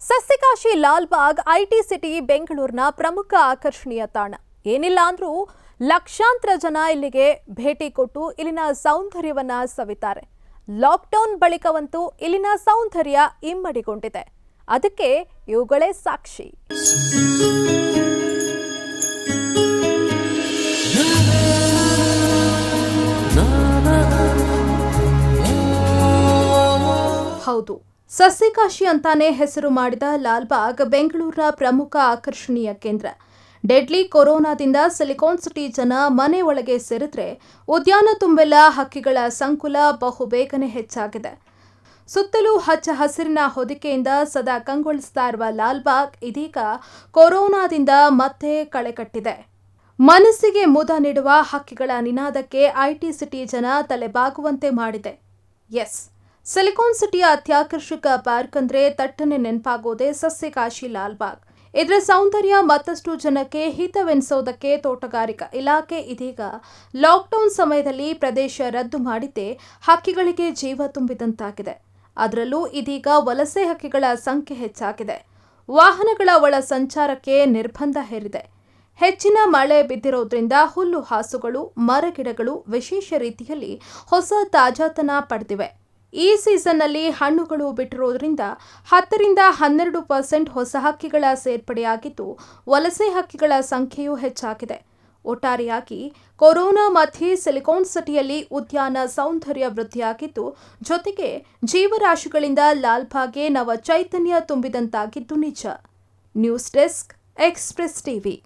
ಸಸ್ಯಕಾಶಿ Lalbagh IT city ಬೆಂಗಳೂರಿನ ಪ್ರಮುಖ ಆಕರ್ಷಣೀಯ ತಾಣ. ಏನಿಲ್ಲ ಅಂದ್ರೂ ಲಕ್ಷಾಂತರ ಜನ ಇಲ್ಲಿಗೆ ಭೇಟಿ ಕೊಟ್ಟು ಇಲ್ಲಿನ ಸೌಂದರ್ಯವನ್ನ ಸವಿತಾರೆ. ಲಾಕ್ಡೌನ್ ಬಳಿಕವಂತೂ ಇಲ್ಲಿನ ಸೌಂದರ್ಯ ಇಮ್ಮಡಿಗೊಂಡಿದೆ. ಅದಕ್ಕೆ ಇವುಗಳೇ ಸಾಕ್ಷಿ. ಹೌದು, ಸಸ್ಯಕಾಶಿ ಅಂತಾನೆ ಹೆಸರು ಮಾಡಿದ ಲಾಲ್ಬಾಗ್ ಬೆಂಗಳೂರಿನ ಪ್ರಮುಖ ಆಕರ್ಷಣೀಯ ಕೇಂದ್ರ. ಡೆಡ್ಲಿ ಕೊರೋನಾದಿಂದ ಸಿಲಿಕಾನ್ ಸಿಟಿ ಜನ ಮನೆ ಒಳಗೆ ಸೇರಿದ್ರೆ ಉದ್ಯಾನ ತುಂಬೆಲ್ಲ ಹಕ್ಕಿಗಳ ಸಂಕುಲ ಬಹುಬೇಗನೆ ಹೆಚ್ಚಾಗಿದೆ. ಸುತ್ತಲೂ ಹಚ್ಚ ಹಸಿರಿನ ಹೊದಿಕೆಯಿಂದ ಸದಾ ಕಂಗೊಳಿಸ್ತಾ ಇರುವ ಲಾಲ್ಬಾಗ್ ಇದೀಗ ಕೊರೋನಾದಿಂದ ಮತ್ತೆ ಕಳೆಕಟ್ಟಿದೆ. ಮನಸ್ಸಿಗೆ ಮುದ ನೀಡುವ ಹಕ್ಕಿಗಳ ನಿನಾದಕ್ಕೆ ಐಟಿ ಸಿಟಿ ಜನ ತಲೆಬಾಗುವಂತೆ ಮಾಡಿದೆ. ಎಸ್, ಸಿಲಿಕಾನ್ ಸಿಟಿಯ ಅತ್ಯಾಕರ್ಷಕ ಪಾರ್ಕ್ ಅಂದ್ರೆ ತಟ್ಟನೆ ನೆನಪಾಗೋದೇ ಸಸ್ಯಕಾಶಿ ಲಾಲ್ಬಾಗ್. ಇದರ ಸೌಂದರ್ಯ ಮತ್ತಷ್ಟು ಜನಕ್ಕೆ ಹಿತವೆನಿಸೋದಕ್ಕೆ ತೋಟಗಾರಿಕಾ ಇಲಾಖೆ ಇದೀಗ ಲಾಕ್ಡೌನ್ ಸಮಯದಲ್ಲಿ ಪ್ರದೇಶ ರದ್ದು ಮಾಡಿದ್ದೇ ಹಕ್ಕಿಗಳಿಗೆ ಜೀವ ತುಂಬಿದಂತಾಗಿದೆ. ಅದರಲ್ಲೂ ಇದೀಗ ವಲಸೆ ಹಕ್ಕಿಗಳ ಸಂಖ್ಯೆ ಹೆಚ್ಚಾಗಿದೆ. ವಾಹನಗಳ ಒಳ ಸಂಚಾರಕ್ಕೆ ನಿರ್ಬಂಧ ಹೇರಿದೆ. ಹೆಚ್ಚಿನ ಮಳೆ ಬಿದ್ದಿರೋದ್ರಿಂದ ಹುಲ್ಲು ಹಾಸುಗಳು, ಮರಗಿಡಗಳು ವಿಶೇಷ ರೀತಿಯಲ್ಲಿ ಹೊಸ ತಾಜಾತನ ಪಡೆದಿವೆ. ಈ ಸೀಸನ್ನಲ್ಲಿ ಹಣ್ಣುಗಳು ಬಿಟ್ಟಿರೋದ್ರಿಂದ 10ರಿಂದ 12% ಹೊಸ ಹಕ್ಕಿಗಳ ಸೇರ್ಪಡೆಯಾಗಿದ್ದು ವಲಸೆ ಹಕ್ಕಿಗಳ ಸಂಖ್ಯೆಯೂ ಹೆಚ್ಚಾಗಿದೆ. ಒಟ್ಟಾರೆಯಾಗಿ ಕೊರೋನಾ ಮಧ್ಯೆ ಸಿಲಿಕಾನ್ ಸಿಟಿಯಲ್ಲಿ ಉದ್ಯಾನ ಸೌಂದರ್ಯ ವೃದ್ಧಿಯಾಗಿದ್ದು, ಜೊತೆಗೆ ಜೀವರಾಶಿಗಳಿಂದ ಲಾಲ್ಬಾಗ್ಗೆ ನವ ಚೈತನ್ಯ ತುಂಬಿದಂತಾಗಿದ್ದು ನಿಜ. News desk, express TV.